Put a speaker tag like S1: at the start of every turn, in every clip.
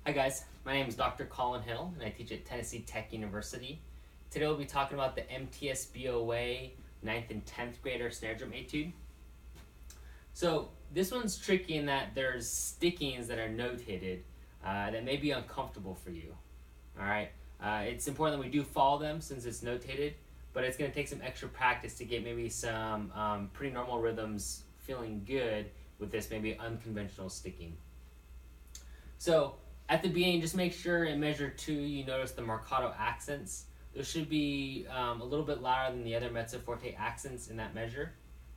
S1: Hi guys, my name is Dr. Colin Hill and I teach at Tennessee Tech University. Today we'll be talking about the MTSBOA 9th and 10th grader snare drum etude. So this one's tricky in that there's stickings that are notated that may be uncomfortable for you. Alright, it's important that we do follow them since it's notated, but it's going to take some extra practice to get maybe some pretty normal rhythms feeling good with this maybe unconventional sticking. So at the beginning, just make sure in measure 2 you notice the marcato accents. Those should be a little bit louder than the other mezzo forte accents in that measure.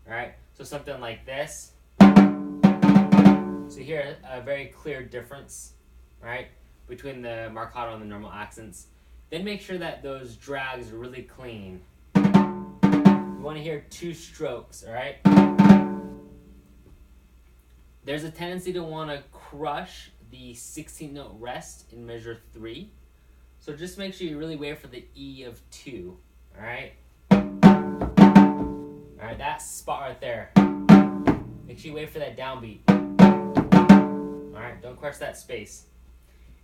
S1: Alright, so something like this. So here a very clear difference, right, between the marcato and the normal accents. Then make sure that those drags are really clean. You want to hear 2 strokes, alright? There's a tendency to want to crush the 16th note rest in measure 3. So just make sure you really wait for the E of 2. Alright? Alright, that spot right there. Make sure you wait for that downbeat. Alright, don't crush that space.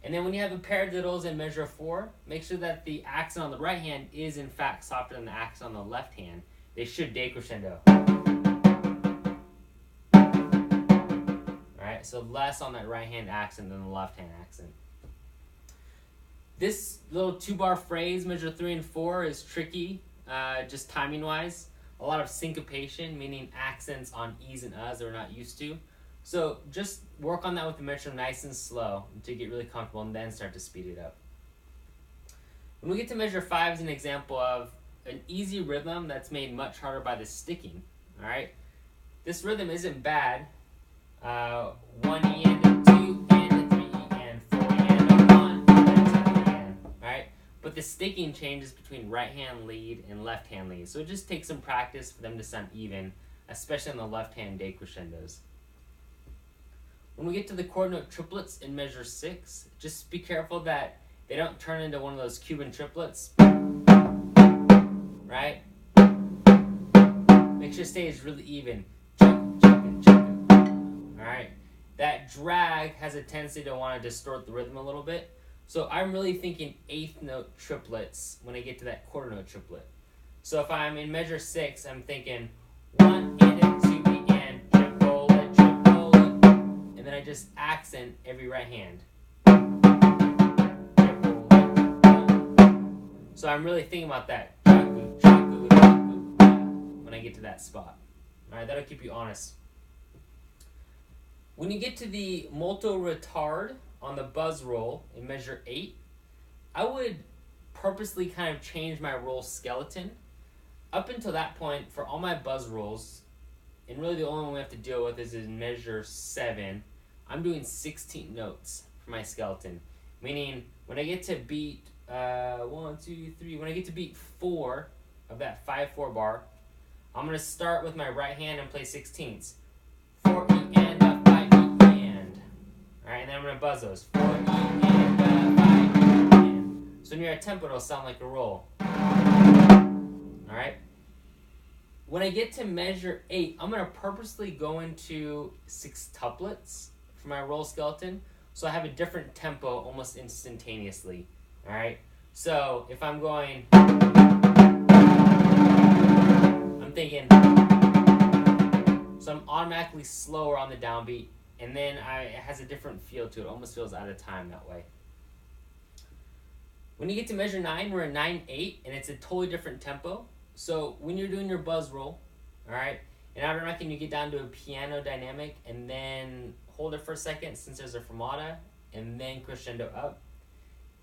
S1: And then when you have a paradiddles in measure 4, make sure that the accent on the right hand is in fact softer than the accent on the left hand. They should decrescendo. So less on that right hand accent than the left hand accent. This little 2-bar phrase, measure 3 and 4, is tricky, just timing wise. A lot of syncopation, meaning accents on E's and U's that we're not used to. So just work on that with the metronome nice and slow until you get really comfortable and then start to speed it up. When we get to measure 5 is an example of an easy rhythm that's made much harder by the sticking. Alright? This rhythm isn't bad. 1 E and a 2 and a 3 E and 4 and a 1 and a 2 and, right? But the sticking changes between right hand lead and left hand lead, so it just takes some practice for them to sound even, especially on the left hand decrescendos. When we get to the chord note triplets in measure 6, just be careful that they don't turn into one of those Cuban triplets, right? Make sure it stays really even. Alright, that drag has a tendency to want to distort the rhythm a little bit. So I'm really thinking 8th note triplets when I get to that quarter note triplet. So if I'm in measure 6, I'm thinking 1 and a 2 E and tripola, tripola. And then I just accent every right hand. So I'm really thinking about that when I get to that spot. Alright, that'll keep you honest. When you get to the molto retard on the buzz roll in measure 8, I would purposely kind of change my roll skeleton. Up until that point, for all my buzz rolls, and really the only one we have to deal with is in measure 7, I'm doing 16 notes for my skeleton. Meaning, when I get to beat 1, 2, 3, when I get to beat 4 of that 5/4 bar, I'm going to start with my right hand and play 16ths. 4 E and a 5 E and. Alright, and then I'm going to buzz those. 4 E and a 5 E and. So when you're at tempo, it'll sound like a roll. Alright? When I get to measure 8, I'm going to purposely go into 6-tuplets for my roll skeleton, so I have a different tempo almost instantaneously. Alright? So if I'm going, I'm thinking, so I'm automatically slower on the downbeat, and then it has a different feel to it. It almost feels out of time that way. When you get to measure 9, we're in 9/8, and it's a totally different tempo. So when you're doing your buzz roll, alright, and I reckon you get down to a piano dynamic, and then hold it for a second since there's a fermata, and then crescendo up.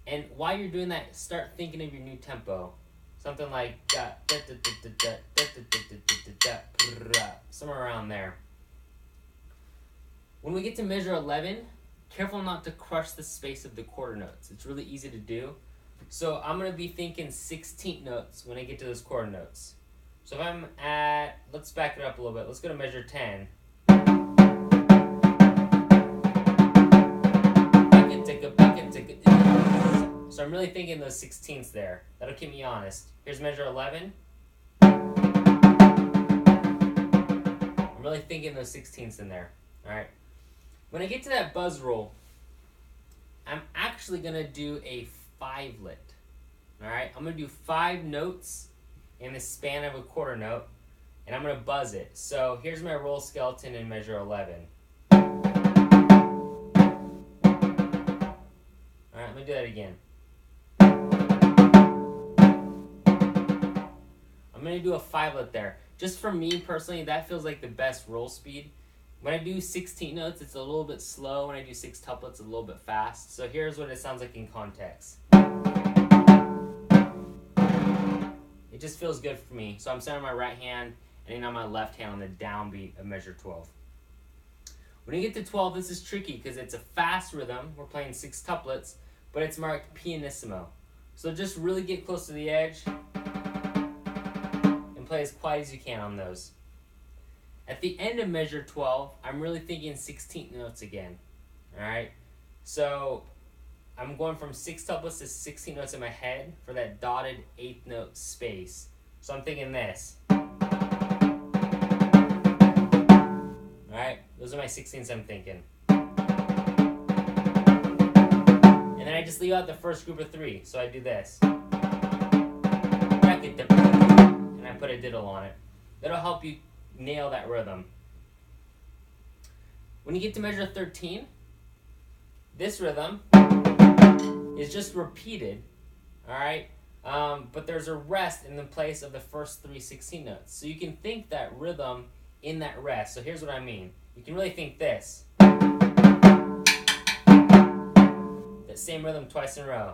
S1: And while you're doing that, start thinking of your new tempo. Something like somewhere around there. When we get to measure 11, careful not to crush the space of the quarter notes. It's really easy to do. So I'm going to be thinking 16th notes when I get to those quarter notes. So if I'm at, let's back it up a little bit. Let's go to measure 10. So I'm really thinking those 16ths there. That'll keep me honest. Here's measure 11. I'm really thinking those 16ths in there. Alright. When I get to that buzz roll, I'm actually going to do a 5-lit. Alright, I'm going to do 5 notes in the span of a quarter note, and I'm going to buzz it. So here's my roll skeleton in measure 11. Alright, let me do that again. I'm going to do a 5-lit there. Just for me personally, that feels like the best roll speed. When I do 16 notes, it's a little bit slow. When I do 6 tuplets, it's a little bit fast. So here's what it sounds like in context. It just feels good for me. So I'm centering my right hand and then on my left hand on the downbeat of measure 12. When you get to 12, this is tricky because it's a fast rhythm. We're playing 6 tuplets, but it's marked pianissimo. So just really get close to the edge and play as quiet as you can on those. At the end of measure 12, I'm really thinking 16th notes again. Alright? So I'm going from 6 tuplets to 16 notes in my head for that dotted 8th note space. So I'm thinking this. Alright? Those are my 16ths I'm thinking. And then I just leave out the first group of 3. So I do this. And I put a diddle on it. That'll help you nail that rhythm. When you get to measure 13, this rhythm is just repeated, alright? But there's a rest in the place of the first 3 16 notes. So you can think that rhythm in that rest. So here's what I mean. You can really think this. That same rhythm twice in a row.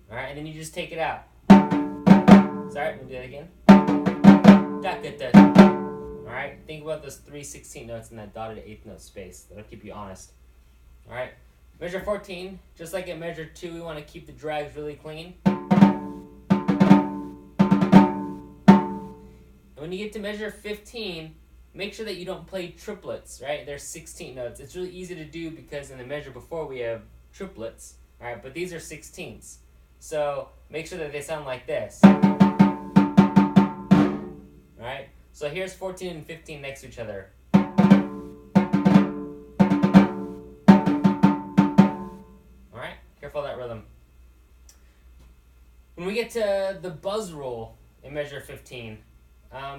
S1: Alright, and then you just take it out. Sorry, let me do that again. Alright, think about those 3 16 notes in that dotted 8th note space. That'll keep you honest. Alright, measure 14, just like at measure 2, we want to keep the drags really clean. And when you get to measure 15, make sure that you don't play triplets, right? There's 16 notes. It's really easy to do because in the measure before we have triplets, alright, but these are 16ths. So make sure that they sound like this. Alright, so here's 14 and 15 next to each other. Alright, careful of that rhythm. When we get to the buzz roll in measure 15,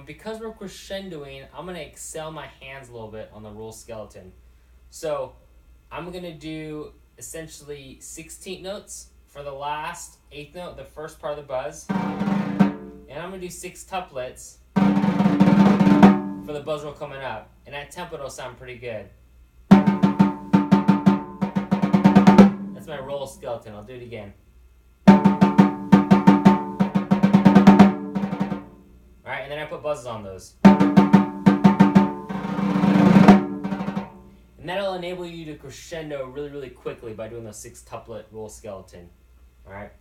S1: because we're crescendoing, I'm going to excel my hands a little bit on the roll skeleton. So I'm going to do essentially 16 notes for the last 8th note, the first part of the buzz. And I'm going to do 6 tuplets for the buzz roll coming up. And that tempo will sound pretty good. That's my roll skeleton. I'll do it again. Alright, and then I put buzzes on those. And that'll enable you to crescendo really, really quickly by doing those 6 tuplet roll skeleton. Alright?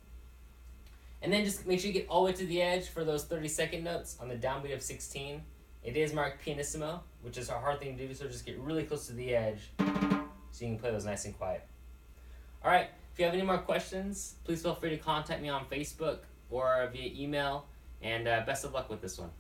S1: And then just make sure you get all the way to the edge for those 32nd notes on the downbeat of 16. It is marked pianissimo, which is a hard thing to do, so just get really close to the edge so you can play those nice and quiet. Alright, if you have any more questions, please feel free to contact me on Facebook or via email, and best of luck with this one.